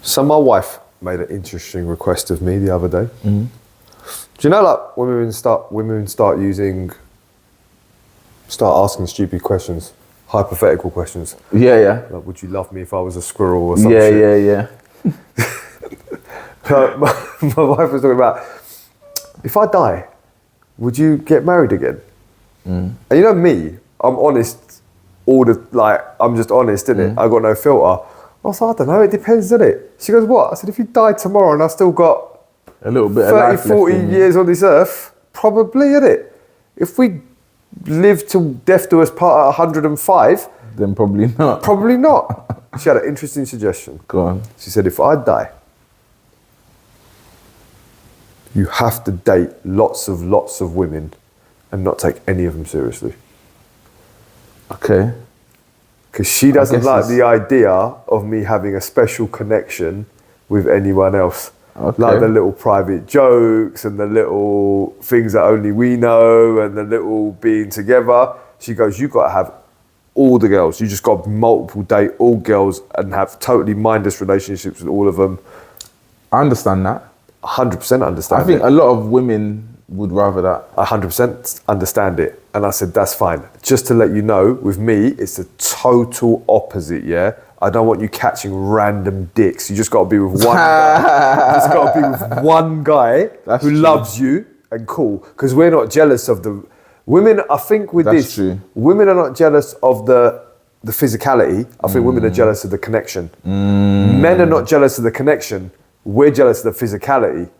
So my wife made an interesting request of me the other day. Mm-hmm. Do you know, like, when women start asking stupid questions, hypothetical questions? Yeah. Like, would you love me if I was a squirrel or something? Yeah. My wife was talking about, if I die, would you get married again? Mm. And you know me, I'm honest I'm just honest, innit? I got no filter. I was like, I don't know, it depends, innit? She goes, what? I said, if you died tomorrow and I still got a little bit 30, of life 40 years on this earth, probably, innit? If we live till death do us part at 105, then probably not. Probably not. She had an interesting suggestion. Go on. She said, if I die, you have to date lots of women and not take any of them seriously. Okay. Because she doesn't like the idea of me having a special connection with anyone else. Okay. Like the little private jokes and the little things that only we know and the little being together. She goes, you got to have all the girls. You just got to multiple date all girls and have totally mindless relationships with all of them. I understand that. 100% understand it. I think a lot of women would rather that. 100% understand it. And I said, that's fine. Just to let you know, with me, it's the total opposite, yeah? I don't want you catching random dicks. You just got to be with one guy. You just got to be with one guy who loves you and cool. Because we're not jealous of the... Women, I think with That's true. Women are not jealous of the physicality. I think women are jealous of the connection. Men are not jealous of the connection. We're jealous of the physicality.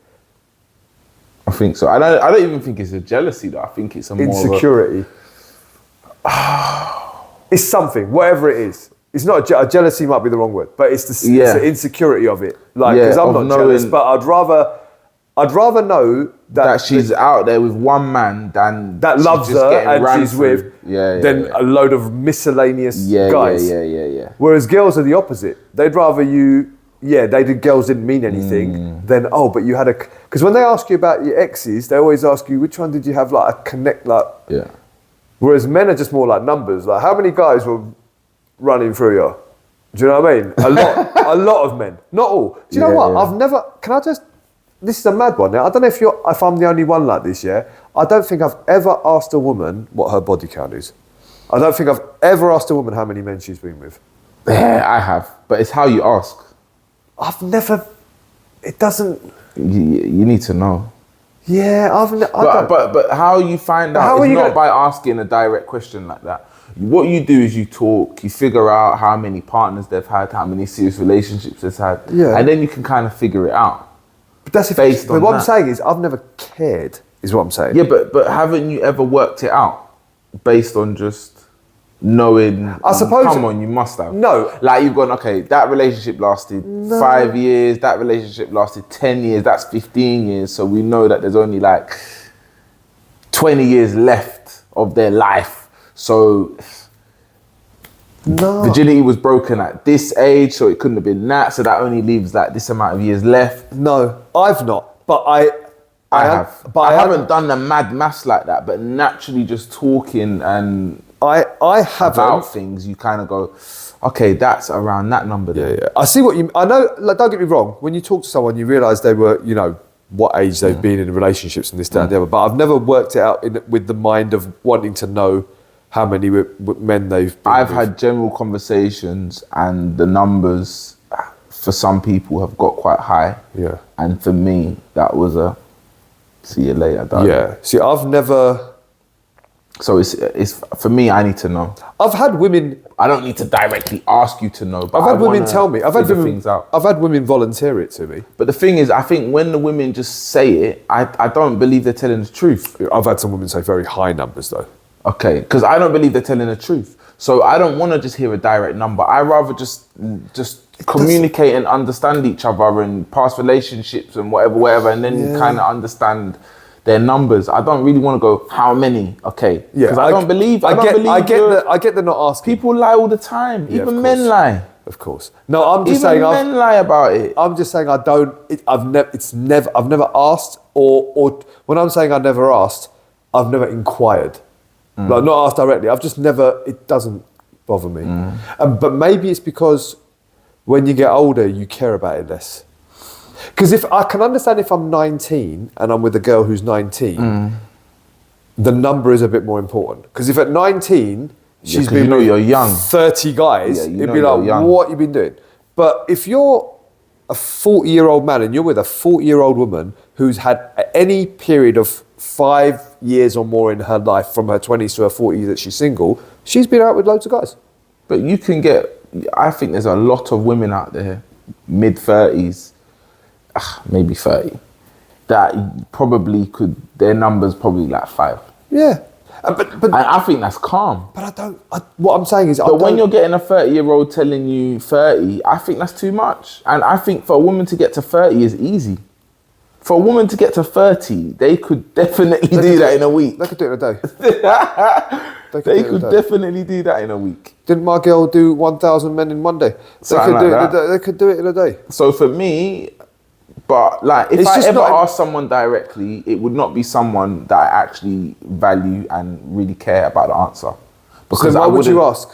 I think so. I don't even think it's a jealousy though. I think it's a more insecurity. It's something, whatever it is. It's not a jealousy might be the wrong word, but it's the insecurity of it. Like, because I'm not jealous, but I'd rather know that she's out there with one man than that loves her and she's with than a load of miscellaneous guys. Yeah. Whereas girls are the opposite. They'd rather you. Yeah, girls didn't mean anything. Then, but you had because when they ask you about your exes, they always ask you, which one did you have like a connect, like. Yeah. Whereas men are just more like numbers. Like, how many guys were running through you? Do you know what I mean? A lot of men. Not all. Do you know what? I've never, this is a mad one now. I don't know if I'm the only one like this, yeah? I don't think I've ever asked a woman what her body count is. I don't think I've ever asked a woman how many men she's been with. Yeah, I have. But it's how you ask. I've never, it doesn't... You need to know. Yeah, but how you find out is not by asking a direct question like that. What you do is you talk, you figure out how many partners they've had, how many serious relationships they've had, and then you can kind of figure it out. But that's based on that. What I'm saying is, I've never cared, is what I'm saying. Yeah, but haven't you ever worked it out based on just knowing? I suppose. Come on, you must have. No. Like, you've gone, okay, that relationship lasted 5 years, that relationship lasted 10 years, that's 15 years, so we know that there's only like 20 years left of their life. So virginity was broken at this age, so it couldn't have been that, so that only leaves like this amount of years left. No, I've not, but I have. But I haven't done the mad maths like that, but naturally just talking and I haven't about things, you kind of go, okay, that's around that number there. Yeah. I see what you, I know, like, don't get me wrong, when you talk to someone, you realise they were, you know, what age they've been in relationships and this, that, and the other, but I've never worked it out with the mind of wanting to know how many men they've been I've with. had general conversations and the numbers for some people have got quite high. Yeah. And for me, that was a see you later. Yeah. See, I've never... So it's for me, I need to know. I've had women... I don't need to directly ask you to know, but I've had women tell me. I've had women volunteer it to me. But the thing is, I think when the women just say it, I don't believe they're telling the truth. I've had some women say very high numbers though. Okay, because I don't believe they're telling the truth. So I don't want to just hear a direct number. I rather just communicate and understand each other and past relationships and whatever, and then you kind of understand their numbers. I don't really want to go, how many? Okay. Yeah. Because I get the not asking. People lie all the time. Yeah, even men lie. Of course. No, I'm just even saying. Men lie about it. I'm just saying I've never asked, or when I'm saying I never asked, I've never inquired. Like, not asked directly. I've just never. It doesn't bother me. But maybe it's because when you get older, you care about it less. Because if I can understand if I'm 19 and I'm with a girl who's 19, the number is a bit more important. Because if at 19 she's been with you're young. 30 guys, it'd be like, young. what you been doing? But if you're a 40-year-old man and you're with a 40-year-old woman who's had any period of 5 years or more in her life, from her 20s to her 40s that she's single, she's been out with loads of guys. But you can get, I think there's a lot of women out there, mid-30s, maybe 30, that probably could, their number's probably like 5. Yeah. But I think that's calm. But what I'm saying is... But when you're getting a 30-year-old telling you 30, I think that's too much. And I think for a woman to get to 30 is easy. For a woman to get to 30, they could definitely do that in a week. They could do it in a day. They could definitely do that in a week. Didn't my girl do 1,000 men in one day? They could do it in a day. So for me... But like, if I ever ask someone directly, it would not be someone that I actually value and really care about the answer. Because why would you ask?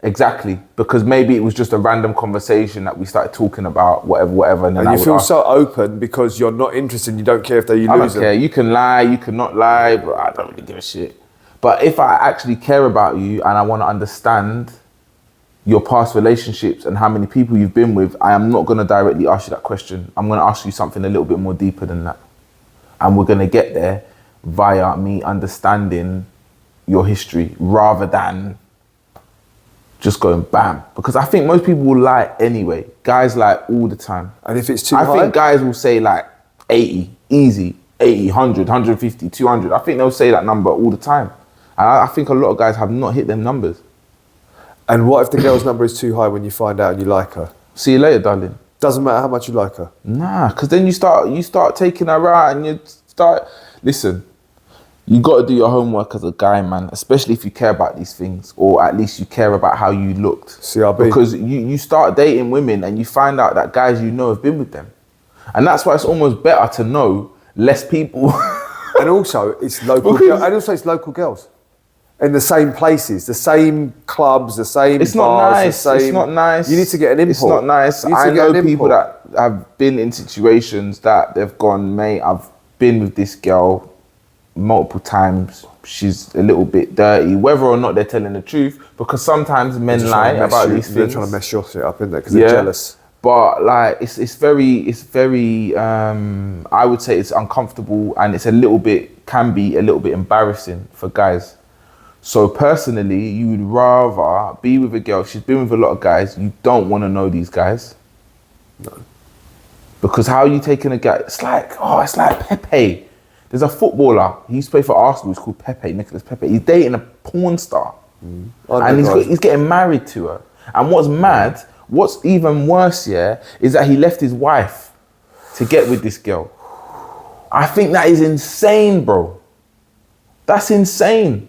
Exactly, because maybe it was just a random conversation that we started talking about, whatever. And then you feel so open because you're not interested and you don't care if you lose them. I don't care. You can lie, you can not lie, but I don't really give a shit. But if I actually care about you and I want to understand your past relationships and how many people you've been with, I am not going to directly ask you that question. I'm going to ask you something a little bit more deeper than that. And we're going to get there via me understanding your history rather than just going bam. Because I think most people will lie anyway. Guys lie all the time. And if it's too high? I think guys will say like 80, easy, 80, 100, 150, 200. I think they'll say that number all the time. And I think a lot of guys have not hit them numbers. And what if the girl's number is too high when you find out and you like her? See you later, darling. Doesn't matter how much you like her. Nah, because then you start taking her out and you start... Listen, you got to do your homework as a guy, man, especially if you care about these things, or at least you care about how you looked. CRB. Because you start dating women and you find out that guys you know have been with them. And that's why it's almost better to know less people. And also, it's local girls. In the same places, the same clubs, the same It's bars, not nice. It's not nice. You need to get an import. It's not nice. I know people that have been in situations that they've gone, mate, I've been with this girl multiple times. She's a little bit dirty, whether or not they're telling the truth, because sometimes men lie about these things. They're trying to mess your shit up, isn't they? Because they're jealous. But like, it's very, I would say it's uncomfortable, and can be a little bit embarrassing for guys. So personally, you would rather be with a girl, she's been with a lot of guys, you don't want to know these guys. No. Because how are you taking a guy? It's like Pepe. There's a footballer, he used to play for Arsenal, he's called Pepe, Nicolas Pepe. He's dating a porn star. And he's getting married to her. And what's even worse, is that he left his wife to get with this girl. I think that is insane, bro. That's insane.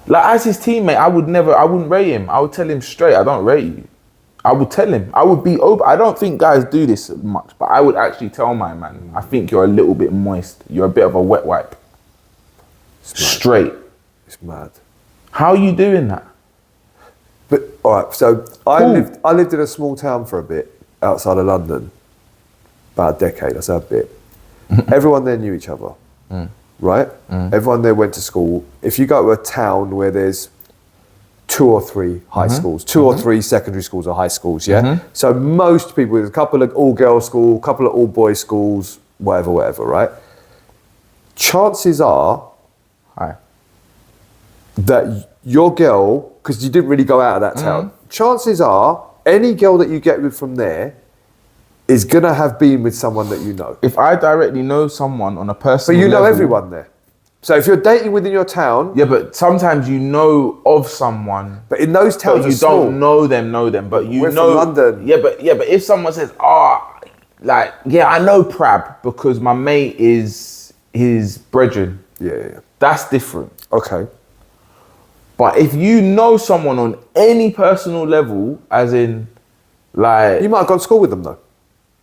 Like, as his teammate, I wouldn't rate him. I would tell him straight, I don't rate you. I would tell him. I would be open. I don't think guys do this much, but I would actually tell my man, I think you're a little bit moist. You're a bit of a wet wipe. Straight. It's mad. How are you doing that? But, all right, so I lived in a small town for a bit outside of London. About a decade, that's a bit. Everyone there knew each other. Right? Everyone there went to school. If you go to a town where there's 2 or 3 high schools, 2 or 3 secondary schools or high schools, So most people, there's a couple of all-girls school, a couple of all-boys schools, whatever, right? Chances are that your girl, because you didn't really go out of that town, chances are any girl that you get with from there is going to have been with someone that you know. If I directly know someone on a personal level... But you know everyone there. So if you're dating within your town... Yeah, but sometimes you know of someone... But in those towns you don't know them, but you We're know... from London. Yeah, but if someone says, I know Prab because my mate is his brethren. Yeah. That's different. Okay. But if you know someone on any personal level, as in, like... You might have gone to school with them, though.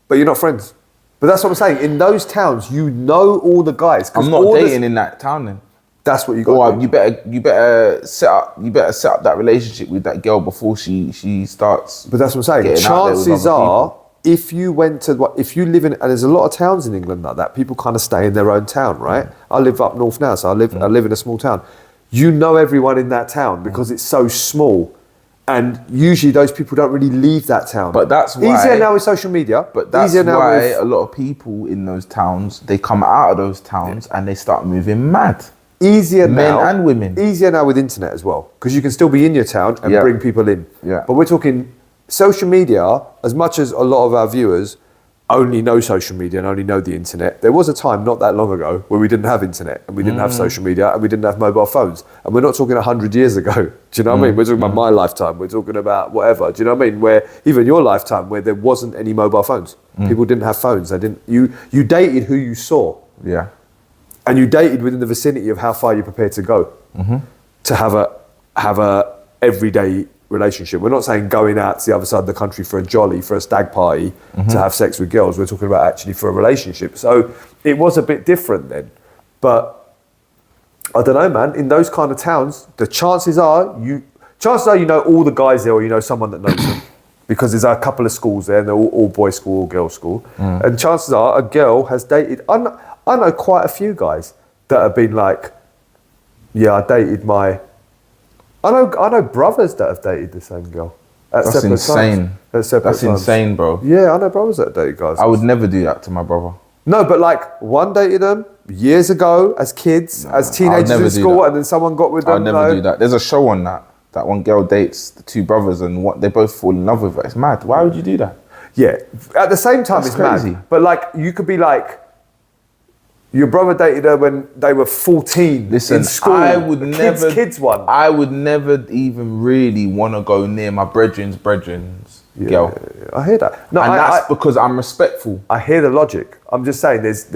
But you're not friends. But that's what I'm saying. In those towns, you know all the guys. I'm not dating in that town then. That's what you got. Or you better set up that relationship with that girl before she starts. But that's what I'm saying. Chances are, if you live in, and there's a lot of towns in England like that, people kind of stay in their own town, right? I live up north now, so I live in a small town. You know everyone in that town because it's so small. And usually those people don't really leave that town. But that's why... Easier now with social media. But that's why a lot of people in those towns, they come out of those towns and they start moving mad. Easier Men now. and women. Easier now with internet as well. Because you can still be in your town and bring people in. Yeah. But we're talking social media, as much as a lot of our viewers only know social media and only know the internet, there was a time not that long ago where we didn't have internet and we didn't have social media and we didn't have mobile phones. And we're not talking 100 years ago. Do you know what I mean? We're talking about my lifetime. We're talking about whatever. Do you know what I mean? Where even your lifetime where there wasn't any mobile phones. People didn't have phones. You dated who you saw. Yeah. And you dated within the vicinity of how far you're prepared to go to have a everyday relationship. We're not saying going out to the other side of the country for a jolly, for a stag party, to have sex with girls. We're talking about actually for a relationship. So it was a bit different then. But I don't know, man. In those kind of towns, the chances are you know all the guys there, or you know someone that knows them, because there's a couple of schools there, and they're all boys' school, all girls' school. And chances are a girl has dated. I know quite a few guys that have been like, yeah, I dated my. I know brothers that have dated the same girl. That's insane. That's insane, bro. Yeah, I know brothers that have dated guys. I would never do that to my brother. No, but like one dated them years ago as kids, as teenagers in school, and then someone got with them. I'd never do that. There's a show on that one girl dates the two brothers and what they both fall in love with her. It's mad. Why would you do that? Yeah. At the same time, That's it's crazy. mad. But like, you could be like, your brother dated her when they were 14 in school. I would never... Kids one. I would never even really want to go near my brethren's girl. I hear that. No, and that's because I'm respectful. I hear the logic. I'm just saying there's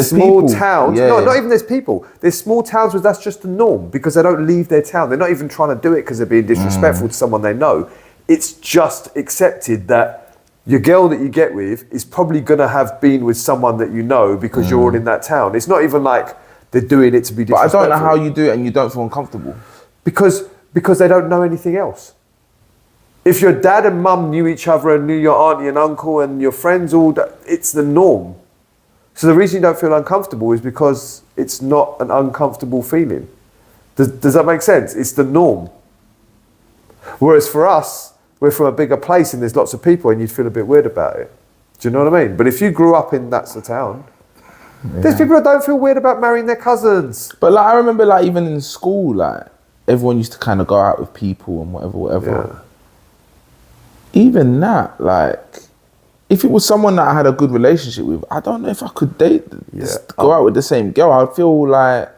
small people. towns. No, not even there's people. There's small towns where that's just the norm because they don't leave their town. They're not even trying to do it because they're being disrespectful to someone they know. It's just accepted that your girl that you get with is probably going to have been with someone that you know because you're all in that town. It's not even like they're doing it to be disrespectful. But I don't know how you do it and you don't feel uncomfortable. Because they don't know anything else. If your dad and mum knew each other and knew your auntie and uncle and your friends it's the norm. So the reason you don't feel uncomfortable is because it's not an uncomfortable feeling. Does that make sense? It's the norm. Whereas for us, we're from a bigger place and there's lots of people and you'd feel a bit weird about it. Do you know what I mean? But if you grew up in that's the town, there's people that don't feel weird about marrying their cousins. But like I remember like even in school, like everyone used to kind of go out with people and whatever. Yeah. Even that, like, if it was someone that I had a good relationship with, I don't know if I could go out with the same girl. I'd feel like,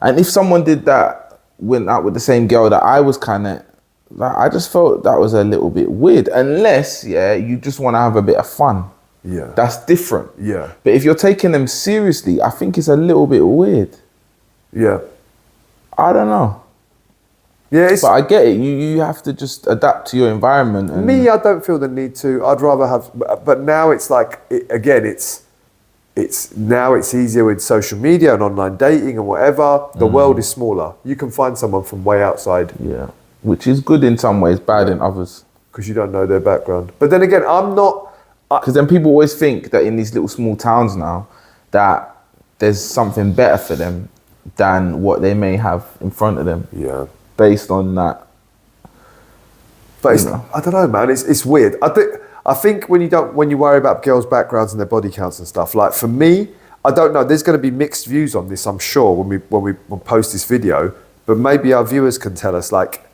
and if someone did that, went out with the same girl that I was kind of, like, I just felt that was a little bit weird. Unless, you just want to have a bit of fun. Yeah. That's different. Yeah. But if you're taking them seriously, I think it's a little bit weird. Yeah. I don't know. Yeah, but I get it. You have to just adapt to your environment. And me, I don't feel the need to. I'd rather have. But now it's like now it's easier with social media and online dating and whatever. The world is smaller. You can find someone from way outside. Yeah, which is good in some ways, bad in others. Because you don't know their background. But then again, I'm not. Because then people always think that in these little small towns now, that there's something better for them than what they may have in front of them. Yeah. Based on that. But I don't know, man. It's weird. I think when you worry about girls' backgrounds and their body counts and stuff, like for me, I don't know. There's going to be mixed views on this, I'm sure, when we post this video. But maybe our viewers can tell us, like,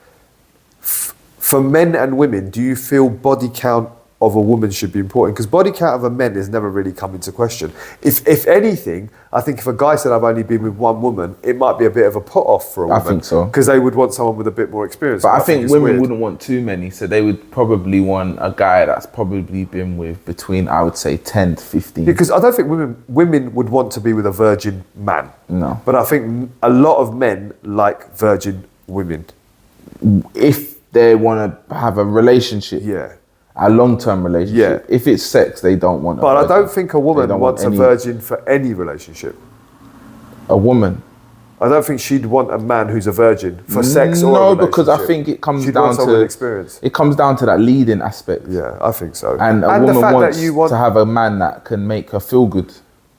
for men and women, do you feel body count of a woman should be important? Because body count of a man has never really come into question. If anything, I think if a guy said I've only been with one woman, it might be a bit of a put off for a woman. I think so. Because they would want someone with a bit more experience. But I think women wouldn't want too many, so they would probably want a guy that's probably been with between, I would say, 10 to 15. Because I don't think women would want to be with a virgin man. No. But I think a lot of men like virgin women. If they want to have a relationship. Yeah. A long-term relationship. Yeah. If it's sex, they don't want. But I don't think a woman wants a virgin for any relationship. A woman. I don't think she'd want a man who's a virgin for sex or a relationship. No, because I think it comes She'd down want someone to with experience. It comes down to that leading aspect. Yeah, I think so. And a the woman fact wants that you want, to have a man that can make her feel good,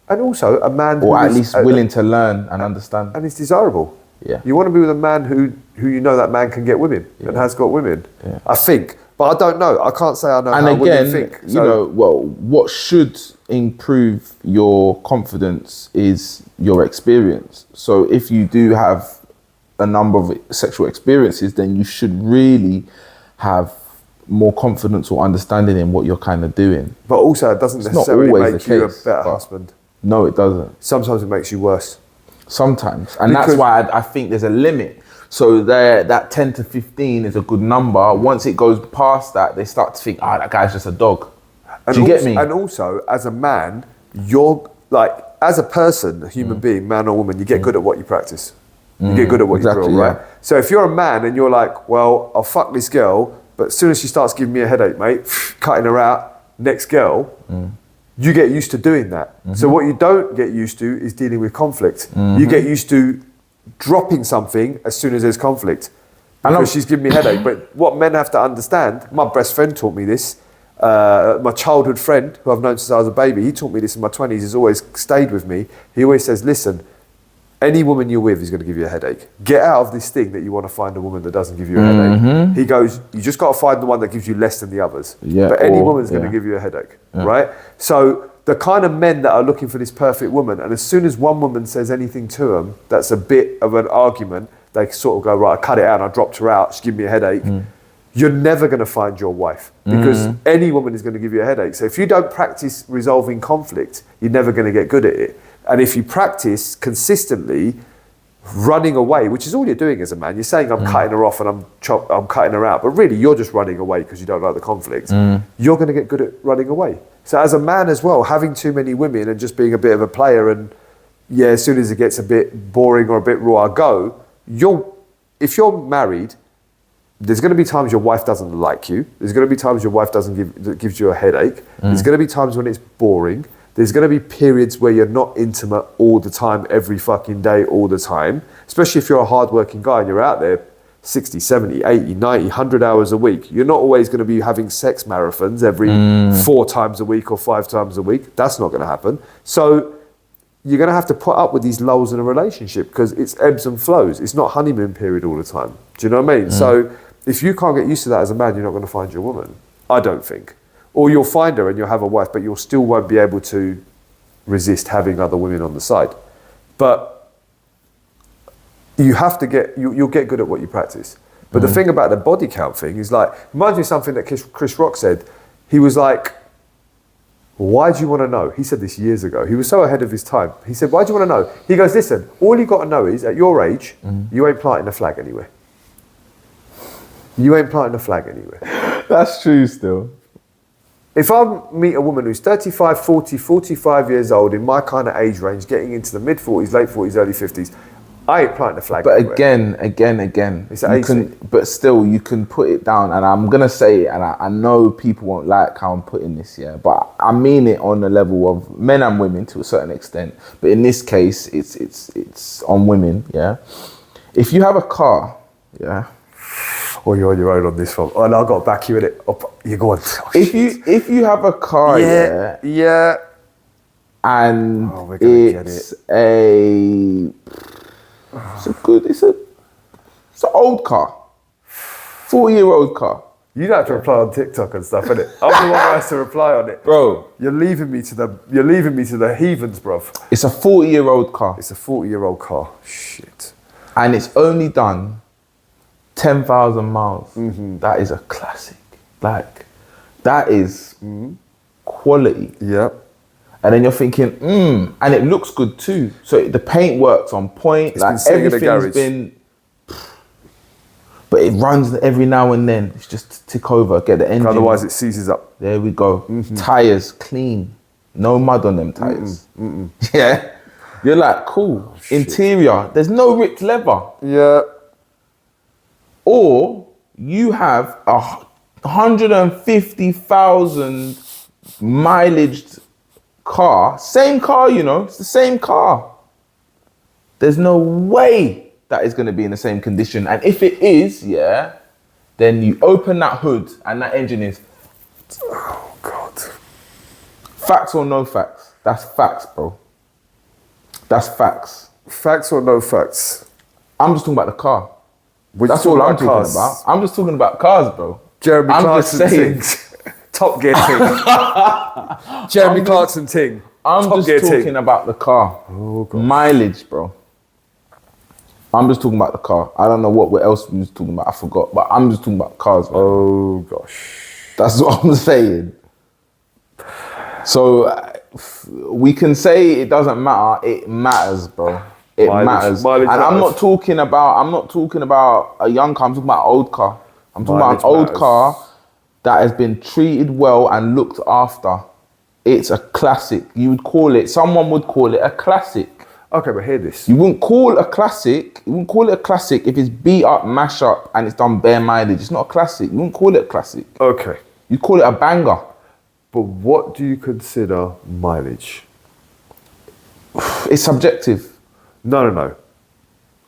and also a man or who at is, least willing to learn and understand. and is desirable. Yeah. You want to be with a man who you know that man can get women and has got women. Yeah. I think, but I don't know. I can't say I know And how again, women think. you know, well, what should improve your confidence is your experience. So if you do have a number of sexual experiences, then you should really have more confidence or understanding in what you're kind of doing. But also, it doesn't necessarily make you a better husband. No, it doesn't. Sometimes it makes you worse. Sometimes. And that's why I think there's a limit. So that 10 to 15 is a good number. Once it goes past that, they start to think, that guy's just a dog. Do you get me? And also, as a man, you're like, as a person, a human being, man or woman, you get good at what you practice. You get good at what you drill, right? Yeah. So if you're a man and you're like, well, I'll fuck this girl, but as soon as she starts giving me a headache, mate, cutting her out, next girl, you get used to doing that. So what you don't get used to is dealing with conflict. You get used to dropping something as soon as there's conflict because she's giving me a headache. But what men have to understand, my best friend taught me this, my childhood friend who I've known since I was a baby, he taught me this in my 20s, he's always stayed with me. He always says, listen, any woman you're with is going to give you a headache. Get out of this thing that you want to find a woman that doesn't give you a headache. He goes, you just got to find the one that gives you less than the others. Yeah, but any woman's going to give you a headache, right? So the kind of men that are looking for this perfect woman, and as soon as one woman says anything to them that's a bit of an argument, they sort of go, right, I cut it out, I dropped her out, she gave me a headache. You're never going to find your wife because any woman is going to give you a headache. So if you don't practice resolving conflict, you're never going to get good at it. And if you practice consistently running away, which is all you're doing as a man, you're saying I'm cutting her off and I'm cutting her out, but really you're just running away because you don't like the conflict. You're going to get good at running away. So as a man as well, having too many women and just being a bit of a player and as soon as it gets a bit boring or a bit raw, I go. If you're married, there's going to be times your wife doesn't like you. There's going to be times your wife gives you a headache. There's going to be times when it's boring. There's going to be periods where you're not intimate all the time, every fucking day, all the time. Especially if you're a hardworking guy and you're out there 60, 70, 80, 90, 100 hours a week. You're not always going to be having sex marathons every 4 times a week or 5 times a week. That's not going to happen. So you're going to have to put up with these lulls in a relationship because it's ebbs and flows. It's not honeymoon period all the time. Do you know what I mean? So if you can't get used to that as a man, you're not going to find your woman. I don't think. Or you'll find her and you'll have a wife, but you still won't be able to resist having other women on the side. But you have to you'll get good at what you practice. But the thing about the body count thing is like, reminds me of something that Chris Rock said. He was like, why do you want to know? He said this years ago. He was so ahead of his time. He said, why do you want to know? He goes, listen, all you got to know is at your age, you ain't planting a flag anywhere. You ain't planting a flag anywhere. That's true still. If I meet a woman who's 35, 40, 45 years old in my kind of age range, getting into the mid-40s, late 40s, early 50s, I ain't planting a flag anywhere. Again, it's but still you can put it down, and I'm going to say it, and I know people won't like how I'm putting this here, but I mean it on the level of men and women to a certain extent, but in this case, it's on women, yeah? If you have a car, yeah? Or you're on your own on this one. Oh, no, I've got to back you in it. You go on. Oh, if you have a car, yeah, and it's an old car, 40-year-old car. You don't have to reply on TikTok and stuff, innit? I'm the one who has to reply on it, bro. You're leaving me to the heathens, bruv. It's a 40-year-old car. It's a 40-year-old car. Shit. And it's only done 10,000 miles. That is a classic. Like, that is quality. Yep. And then you're thinking, and it looks good too. So the paint works on point. It's like everything's been, but it runs every now and then. It's just to tick over, get the engine. Otherwise it seizes up. There we go. Tires clean. No mud on them tires. Yeah. You're like, cool. Oh, interior, there's no ripped leather. Yeah. Or you have 150,000 mileage car, same car, it's the same car. There's no way that is going to be in the same condition. And if it is, yeah, then you open that hood and that engine is... Oh, God. Facts or no facts? That's facts, bro. That's facts. Facts or no facts? I'm just talking about the car. That's all I'm talking about. I'm just talking about cars, bro. Jeremy I'm Clarkson just saying. ting. Top Gear ting. Jeremy Clarkson ting. I'm Top just Gear talking ting. about the car. Oh, God. Mileage, bro. I'm just talking about the car. I don't know what else we was talking about. I forgot. But I'm just talking about cars, bro. Oh, gosh. That's what I'm saying. So we can say it doesn't matter. It matters, bro. It matters. Mileage and matters. I'm not talking about a young car. I'm talking about an old car. I'm talking about an old car that has been treated well and looked after. It's a classic. Someone would call it a classic. Okay, but hear this. You wouldn't call it a classic if it's beat up, mash up, and it's done bare mileage. It's not a classic. You wouldn't call it a classic. Okay. You call it a banger. But what do you consider mileage? It's subjective. No.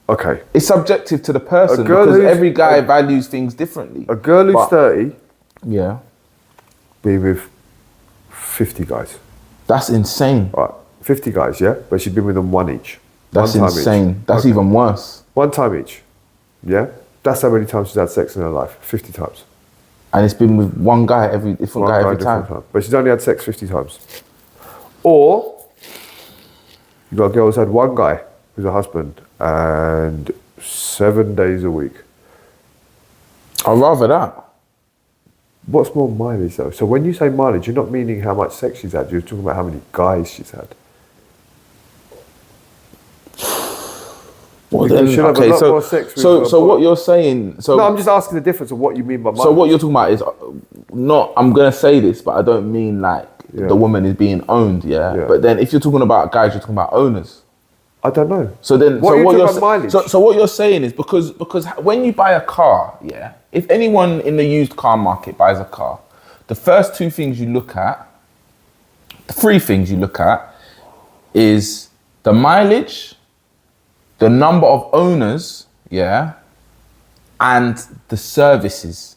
Okay. It's subjective to the person girl because who's- every guy values things differently. A girl who's 30, Yeah. being with 50 guys. That's insane. Right. 50 guys, yeah? But she's been with them one each. That's one time insane. Each. That's even worse. One time each. Yeah? That's how many times she's had sex in her life. 50 times. And it's been with one guy every different guy every time. But she's only had sex 50 times. Or you got a girl who's had one guy who's a husband and 7 days a week. I'd rather that. What's more mileage though? So when you say mileage, you're not meaning how much sex she's had, you're talking about how many guys she's had. Well, Because she'll have a lot more sex with her so what you're saying, No, I'm just asking the difference of what you mean by mileage. so what you're talking about is not, I'm going to say this, but I don't mean like the woman is being owned, yeah? But then if you're talking about guys, you're talking about owners. I don't know. So then, what are you talking about mileage? So what you're saying is because when you buy a car, yeah, if anyone in the used car market buys a car, the first two things you look at, the three things you look at is the mileage, the number of owners, yeah, and the services.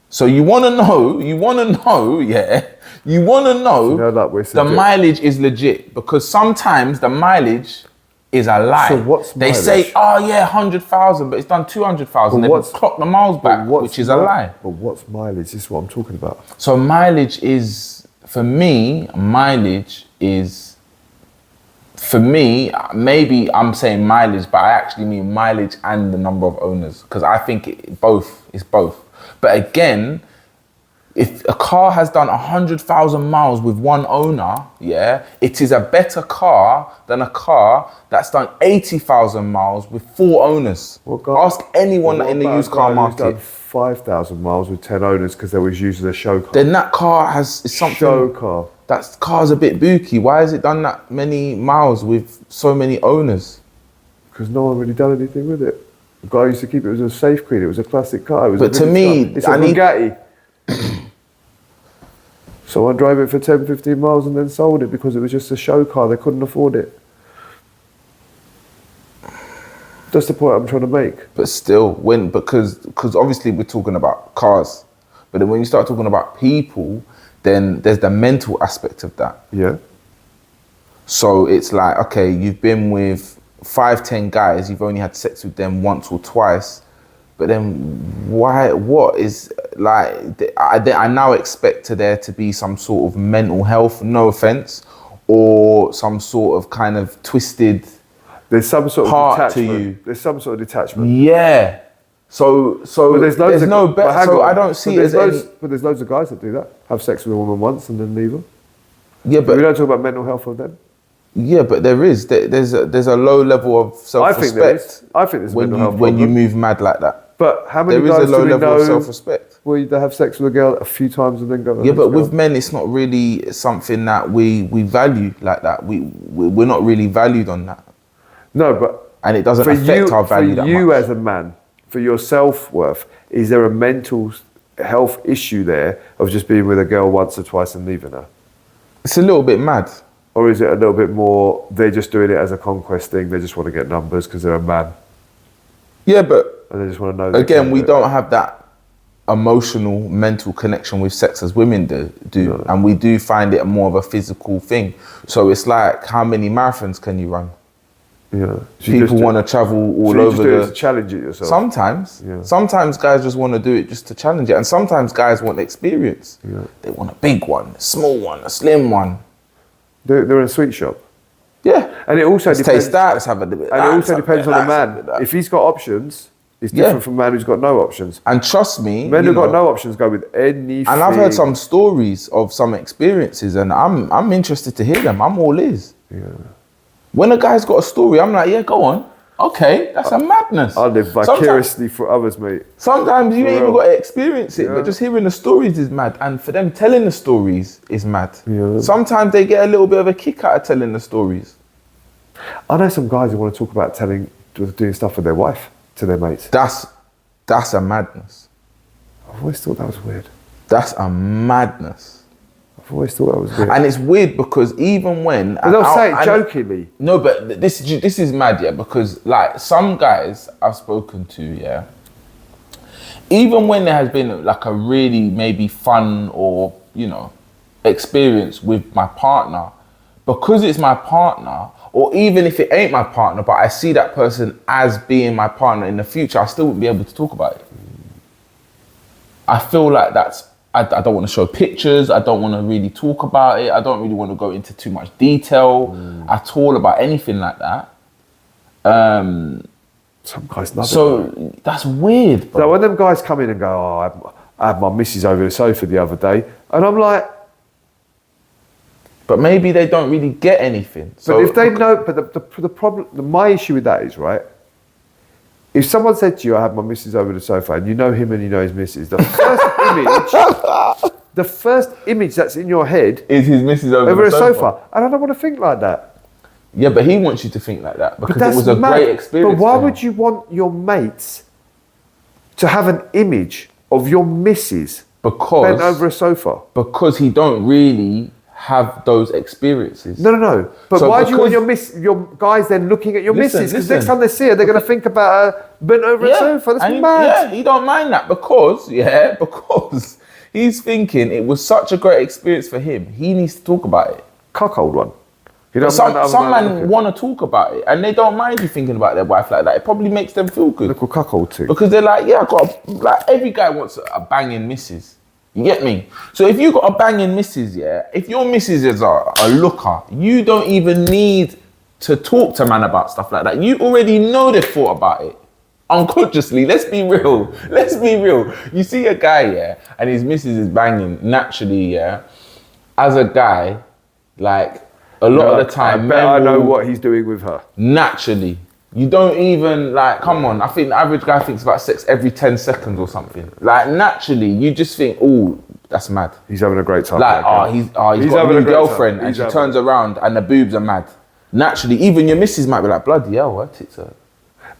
So you want to know, yeah, you want to know the mileage is legit because sometimes the mileage is a lie. So what's they mileage? say, oh yeah, 100,000, but it's done 200,000. They've clocked the miles back, which is a lie. But what's mileage? This is what I'm talking about. So mileage is, for me, maybe I'm saying mileage, but I actually mean mileage and the number of owners because I think it's both. But again, if a car has done 100,000 miles with one owner, yeah, it is a better car than a car that's done 80,000 miles with 4 owners. Ask anyone in the used car market. Done 5,000 miles with 10 owners because they was using a show car. Then that car is something. Show car. That car's a bit booky. Why has it done that many miles with so many owners? Because no one really done anything with it. The guy used to keep it. It was a safe queen. It was a classic car. It was but to me, it's a Bugatti. Someone drove it for 10, 15 miles and then sold it because it was just a show car. They couldn't afford it. That's the point I'm trying to make. But still, because obviously we're talking about cars, but then when you start talking about people, then there's the mental aspect of that. Yeah. So it's like, okay, you've been with 5, 10 guys, you've only had sex with them once or twice, but then what is like, I now expect there to be some sort of mental health, no offense, or some sort of kind of twisted there's some sort of part detachment. to you. There's some sort of detachment. Yeah. So but there's no better. So I don't see it as But there's loads of guys that do that. Have sex with a woman once and then leave her. Yeah, but we don't talk about mental health of them. Yeah, but there's a low level of self-respect. I think there's when mental health when you move mad like that. But how many there guys is a low do we level know of self-respect? where they have sex with a girl a few times and then go? Yeah, but with men, it's not really something that we value like that. We're not really valued on that. No, and it doesn't affect our value that much. For you as a man, for your self-worth, is there a mental health issue there of just being with a girl once or twice and leaving her? It's a little bit mad. Or is it a little bit more, they're just doing it as a conquest thing, they just want to get numbers because they're a man? Yeah, but and they just want to know. Again, we don't have that emotional, mental connection with sex as women do, No. and we do find it more of a physical thing. So it's like, how many marathons can you run? Yeah. People want to travel all so you over just do it to challenge it yourself. Sometimes, Yeah. sometimes guys just want to do it just to challenge it, and sometimes guys want experience. Yeah. They want a big one, a small one, a slim one. They're in a sweet shop. Yeah, And it also let's depends. taste that. Let's have a bit. Of And that, it let's also have a depends bit on of the that, let's have a bit man. of that. If he's got options, it's different from a man who's got no options. And trust me, Men you who've got know, no options go with anything. and I've heard some stories of some experiences, and I'm interested to hear them. I'm all ears. Yeah. When a guy's got a story, I'm like, yeah, go on. Okay, that's a madness. I live vicariously for others, mate. Sometimes you ain't even real. got to experience it, Yeah. but just hearing the stories is mad. And for them telling the stories is mad. Yeah. Sometimes they get a little bit of a kick out of telling the stories. I know some guys who want to talk about doing stuff with their wife to their mates. That's a madness. I've always thought that was weird. That's a madness. I've always thought that was weird. And it's weird because even when... But they'll say it jokingly. No, but this is mad, yeah, because like some guys I've spoken to, yeah, even when there has been like a really maybe fun or, you know, experience with my partner, because it's my partner, or even if it ain't my partner, but I see that person as being my partner in the future, I still wouldn't be able to talk about it. I feel like I don't want to show pictures. I don't want to really talk about it. I don't really want to go into too much detail at all about anything like that. Some guys love it. So that's weird, bro. So when them guys come in and go, oh, I had my missus over the sofa the other day, and I'm like, But maybe they don't really get anything. but So if they know, but the problem, my issue with that is, right, if someone said to you, I had my missus over the sofa, and you know him and you know his missus, the first image that's in your head is his missus over a the sofa, and I don't want to think like that. Yeah, but he wants you to think like that because But that's it was a mad. great experience. But why for him. would you want your mates to have an image of your missus bent over a sofa? Because he don't really have those experiences. No. But So why do you want because- your guys then looking at your Listen, missus? Because listen. next time they see her, they're going to think about her bent over a sofa. That's and mad. he don't mind that because he's thinking it was such a great experience for him. He needs to talk about it. Cuckold one. You don't Some mind the other man men looking. want to talk about it and they don't mind you thinking about their wife like that. It probably makes them feel good. Little cuckold thing. Because they're like, yeah, like every guy wants a banging missus. You get me? So if you got a banging missus, yeah, if your missus is a looker, you don't even need to talk to man about stuff like that. You already know they've thought about it. Unconsciously, let's be real. Let's be real. You see a guy, yeah, and his missus is banging, naturally, yeah, as a guy, like a lot of the time, I know what he's doing with her. naturally. You don't even like, come on, I think the average guy thinks about sex every 10 seconds or something. Like naturally, you just think, oh, that's mad. He's having a great time. Like, he's got a having new a great girlfriend time. and He's she having turns around and the boobs are mad. Naturally, even your missus might be like, bloody hell, what? It's a...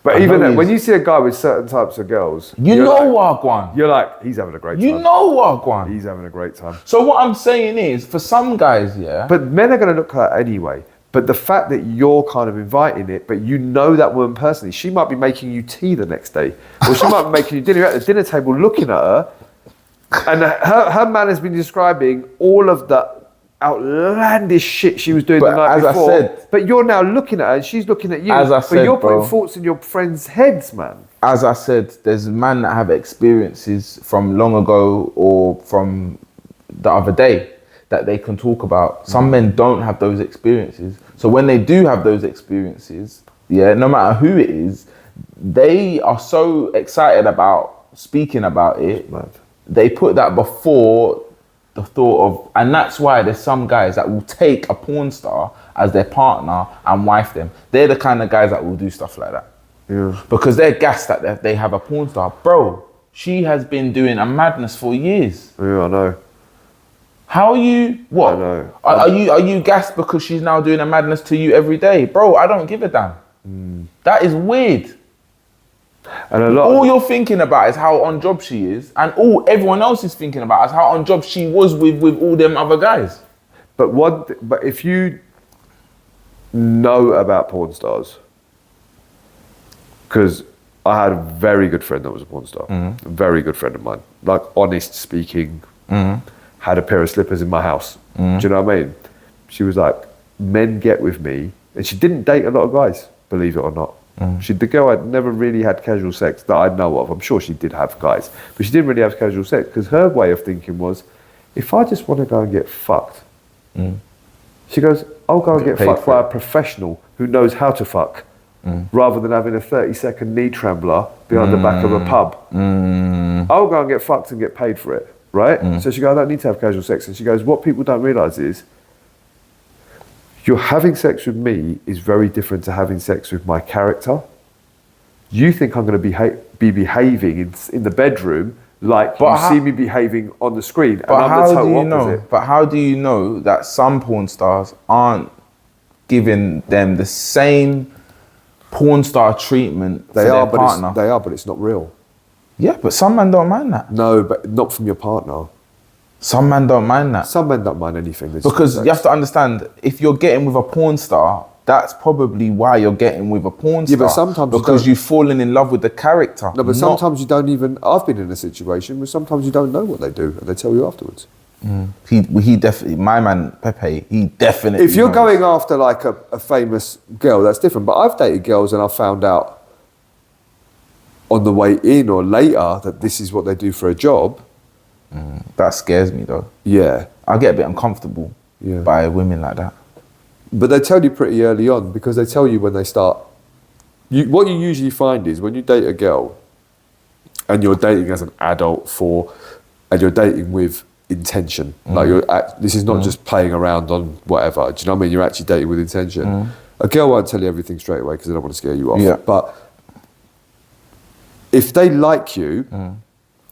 But I even know then, when he's- you see a guy with certain types of girls, You you're know like, Wagwan. You're like, he's having a great time. You know Wagwan. He's having a great time. So what I'm saying is, for some guys, yeah, But men are going to look at her anyway. But the fact that you're kind of inviting it, but you know that woman personally, she might be making you tea the next day, or she might be making you dinner. You're at the dinner table looking at her, and her man has been describing all of the outlandish shit she was doing But the night as I before. said- But you're now looking at her, and she's looking at you. As I but said, you're putting bro. thoughts in your friends' heads, man. as I said, there's men that have experiences from long ago or from the other day that they can talk about. Some men don't have those experiences. So when they do have those experiences, yeah, no matter who it is, they are so excited about speaking about it. Mad. They put that before the thought of, and that's why there's some guys that will take a porn star as their partner and wife them. They're the kind of guys that will do stuff like that. Yeah. Because they're gassed that they have a porn star. Bro, she has been doing a madness for years. Yeah, I know. How are you, what? I know. Are you gassed because she's now doing a madness to you every day? Bro, I don't give a damn. That is weird. And a lot. All you're thinking about is how on job she is, and all everyone else is thinking about is how on job she was with all them other guys. But if you know about porn stars because I had a very good friend that was a porn star. A very good friend of mine. Like, honest speaking, had a pair of slippers in my house. Do you know what I mean? She was like, men get with me. And she didn't date a lot of guys, believe it or not. The girl had never really had casual sex that I know of. I'm sure she did have guys, but she didn't really have casual sex because her way of thinking was, if I just want to go and get fucked, she goes, I'll go and get fucked by a professional who knows how to fuck, rather than having a 30-second knee trembler behind the back of a pub. I'll go and get fucked and get paid for it, right? So she goes, I don't need to have casual sex. And she goes, what people don't realise is, you're having sex with me is very different to having sex with my character. You think I'm going to be behaving in the bedroom like you see me behaving on the screen, and I'm the total opposite. But how do you know that some porn stars aren't giving them the same porn star treatment for their partner? They are, but it's not real. Yeah, but some men don't mind that. No, but not from your partner. Some men don't mind that. Some men don't mind anything. Because you have to understand, if you're getting with a porn star, that's probably why you're getting with a porn star. Yeah, but sometimes because you've fallen in love with the character. No, but sometimes you don't even. I've been in a situation where sometimes you don't know what they do, and they tell you afterwards. He definitely, my man Pepe, he definitely. If you're going after like a famous girl, that's different. But I've dated girls and I've found out on the way in or later that this is what they do for a job. That scares me though. Yeah. I get a bit uncomfortable by women like that. But they tell you pretty early on, because they tell you when they start. What you usually find is when you date a girl and you're dating as an adult and you're dating with intention. Like this is not just playing around on whatever. Do you know what I mean? You're actually dating with intention. A girl won't tell you everything straight away because they don't want to scare you off. Yeah. But if they like you,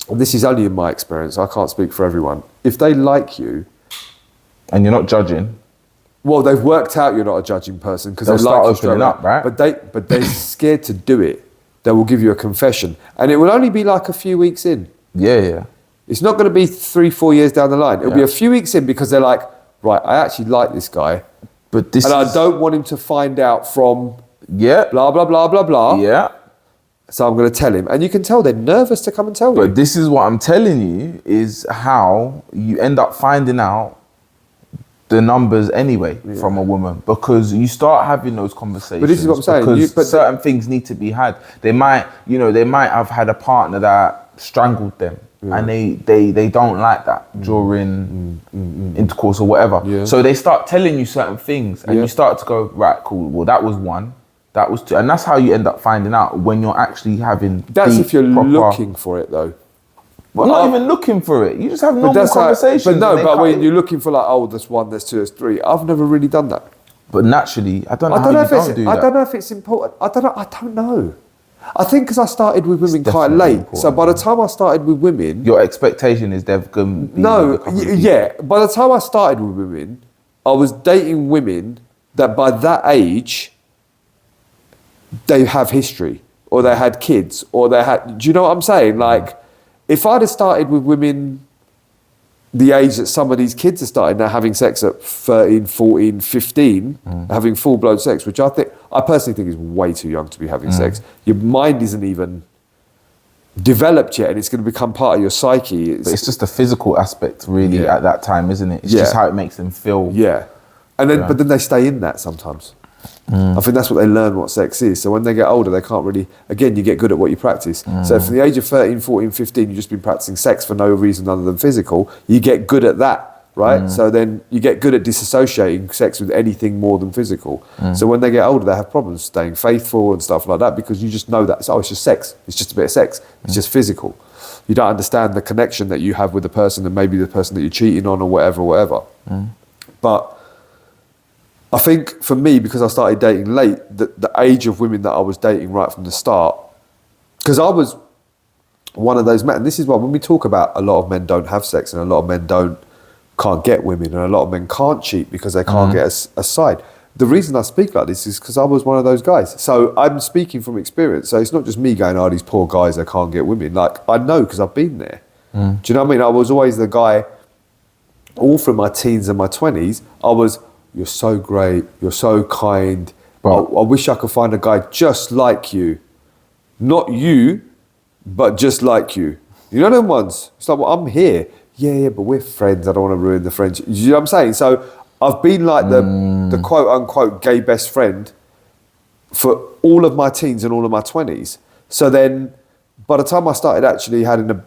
and this is only in my experience, I can't speak for everyone. If they like you, and you're not judging, well, they've worked out you're not a judging person because they start like you opening up, right? But they're scared to do it. They will give you a confession, and it will only be like a few weeks in. Yeah. It's not going to be 3-4 years down the line. It'll be a few weeks in because they're like, right, I actually like this guy, I don't want him to find out from blah blah blah blah blah. Yeah. So I'm going to tell him, and you can tell they're nervous to come and tell you. But this is what I'm telling you is how you end up finding out the numbers anyway from a woman, because you start having those conversations. But this is what I'm saying. Because certain things need to be had. They might have had a partner that strangled them, and they don't like that during intercourse or whatever. Yeah. So they start telling you certain things, and you start to go, right, cool. Well, that was one. That was two. And that's how you end up finding out when you're actually having. That's if you're looking for it, though. Well, not even looking for it. You just have normal conversations. But when you're looking for like, oh, there's one, there's two, there's three. I've never really done that. But naturally, I don't know how you don't do that. I don't know if it's important. I don't know. I think because I started with women quite late. So by the time I started with women... Your expectation is they're going to be... No, yeah. By the time I started with women, I was dating women that by that age, they have history, or they had kids, or they had... Do you know what I'm saying? Like, if I'd have started with women the age that some of these kids are starting now, having sex at 13, 14, 15, having full-blown sex, which I personally think is way too young to be having sex. Your mind isn't even developed yet, and it's going to become part of your psyche. But it's just a physical aspect, really, at that time, isn't it? It's just how it makes them feel. Yeah. And then, but then they stay in that sometimes. I think that's what they learn what sex is. So when they get older, they can't really, again, you get good at what you practice. So from the age of 13, 14, 15, you've just been practicing sex for no reason other than physical, you get good at that, right? So then you get good at disassociating sex with anything more than physical. So when they get older, they have problems staying faithful and stuff like that, because you just know that, it's just sex. It's just a bit of sex. It's just physical. You don't understand the connection that you have with the person and maybe the person that you're cheating on or whatever. But I think for me, because I started dating late, the age of women that I was dating right from the start, because I was one of those men, and this is why when we talk about a lot of men don't have sex and a lot of men can't get women and a lot of men can't cheat because they can't get a side. The reason I speak like this is because I was one of those guys. So I'm speaking from experience. So it's not just me going, oh, these poor guys, they can't get women. Like, I know because I've been there. Do you know what I mean? I was always the guy, all through my teens and my 20s, I was you're so great, you're so kind. But- I wish I could find a guy just like you. Not you, but just like you. You know them ones? It's like, well, I'm here. Yeah, but we're friends. I don't want to ruin the friendship. You know what I'm saying? So I've been like the quote unquote gay best friend for all of my teens and all of my 20s. So then by the time I started actually having a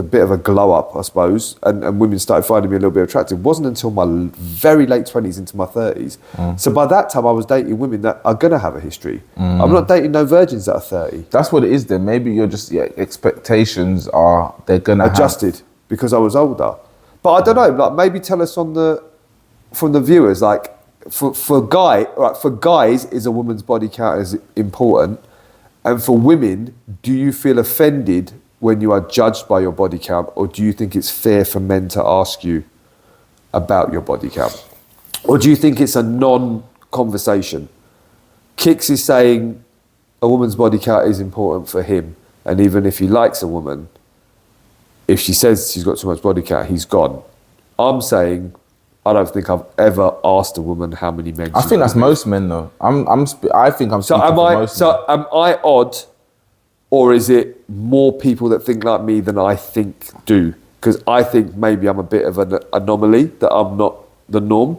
bit of a glow up, I suppose, and women started finding me a little bit attractive, it wasn't until my very late 20s into my 30s. So by that time I was dating women that are going to have a history. I'm not dating no virgins that are 30. That's what it is then. Maybe you're just, expectations are, they're going to Adjusted because I was older. But I don't know, like maybe tell us from the viewers, like for guys, is a woman's body count is important? And for women, do you feel offended when you are judged by your body count, or do you think it's fair for men to ask you about your body count? Or do you think it's a non-conversation? Kix is saying a woman's body count is important for him, and even if he likes a woman, if she says she's got too much body count, he's gone. I'm saying I don't think I've ever asked a woman how many men. I think that's most men though. I think I'm speaking for most men. So am I odd, or is it more people that think like me than I think do? Because I think maybe I'm a bit of an anomaly, that I'm not the norm.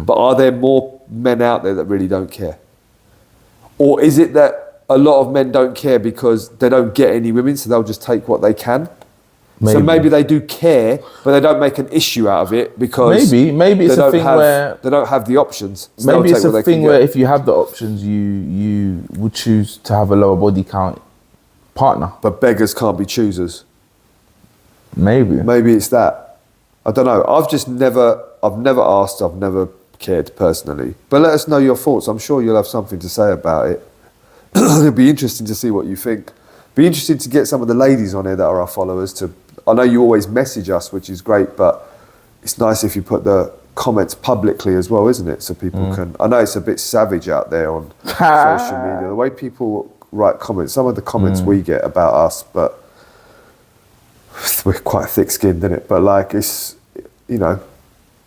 But are there more men out there that really don't care? Or is it that a lot of men don't care because they don't get any women, so they'll just take what they can? So maybe they do care, but they don't make an issue out of it because maybe it's a thing where they don't have the options. So maybe it's a thing where if you have the options, you would choose to have a lower body count partner. But beggars can't be choosers. Maybe it's that. I don't know. I've never asked. I've never cared personally. But let us know your thoughts. I'm sure you'll have something to say about it. It'll be interesting to see what you think. Be interested to get some of the ladies on here that are our followers. I know you always message us, which is great, but it's nice if you put the comments publicly as well, isn't it? So people can. I know it's a bit savage out there on social media. The way people write comments, some of the comments we get about us, but we're quite thick-skinned, isn't it? But like, it's, let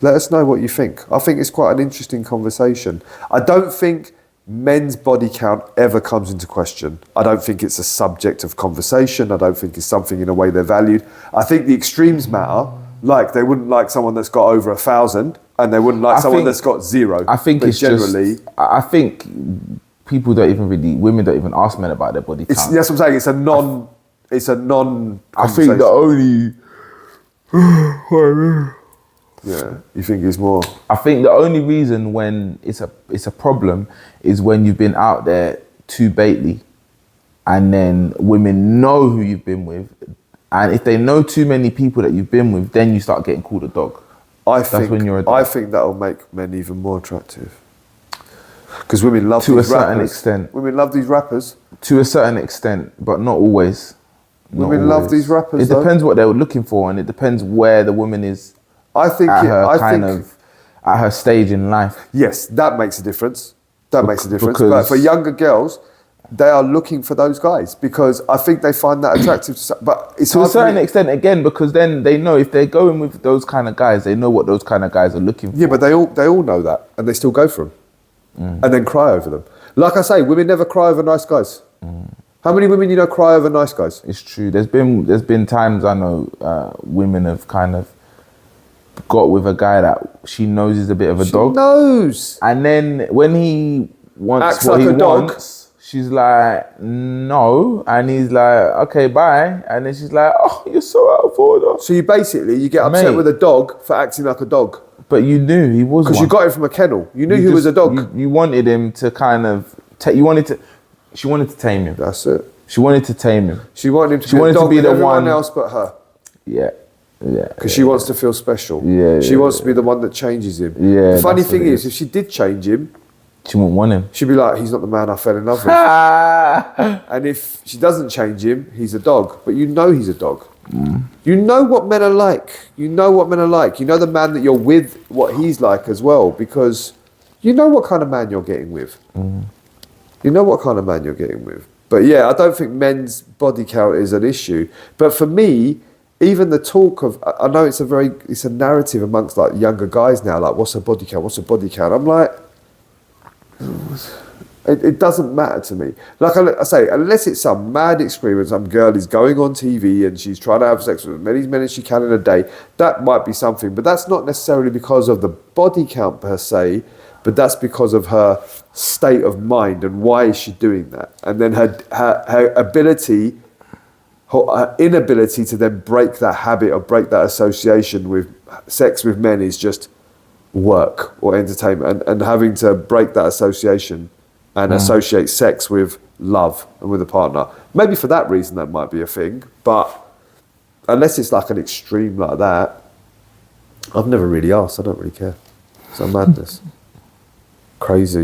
us know what you think. I think it's quite an interesting conversation. I don't think men's body count ever comes into question. I don't think it's a subject of conversation. I don't think it's something in a way they're valued. I think the extremes matter. Like, they wouldn't like someone that's got over 1,000, and they wouldn't like someone that's got 0. I think it's generally. I think women don't even ask men about their body count. That's what I'm saying. It's a non. I think the only. Yeah, you think it's more? I think the only reason when it's a problem is when you've been out there too baitly, and then women know who you've been with, and if they know too many people that you've been with, then you start getting called a dog. I think that'll make men even more attractive, because women love to these a certain rappers. extent. Women love these rappers to a certain extent, but not always. Women love these rappers. It depends what they were looking for, and it depends where the woman is. At her stage in life. Yes, that makes a difference. But for younger girls, they are looking for those guys because I think they find that attractive. But it's to a certain extent, again, because then they know if they're going with those kind of guys, they know what those kind of guys are looking for. Yeah, but they all know that, and they still go for them, and then cry over them. Like I say, women never cry over nice guys. How many women cry over nice guys? It's true. There's been times I know women have kind of got with a guy that she knows is a bit of a dog. Knows. And then when he wants acts what like he a dog. wants, she's like, no. And he's like, okay, bye. And then she's like, oh, you're so out of order. So you get upset with a dog for acting like a dog. But you knew he was one. Because you got him from a kennel. You knew he was a dog. You wanted him to kind of, she wanted to tame him. That's it. She wanted to tame him. She wanted him to be a dog with everyone else but her. Yeah. Because she wants to feel special. She wants to be the one that changes him. Yeah, the funny thing is, if she did change him, she wouldn't want him. She'd be like, he's not the man I fell in love with. And if she doesn't change him, he's a dog. But you know he's a dog. You know what men are like. You know the man that you're with, what he's like as well. Because you know what kind of man you're getting with. But yeah, I don't think men's body count is an issue. But for me, even the talk of, I know it's a narrative amongst like younger guys now, like what's a body count, what's a body count? I'm like, it doesn't matter to me. Like I say, unless it's some mad experiment, some girl is going on TV and she's trying to have sex with as many men as she can in a day, that might be something. But that's not necessarily because of the body count per se, but that's because of her state of mind and why is she doing that. And then her ability, her inability to then break that habit or break that association with sex with men is just work or entertainment, and having to break that association and associate sex with love and with a partner. Maybe for that reason that might be a thing, but unless it's like an extreme like that, I've never really asked. I don't really care. It's a madness. Crazy.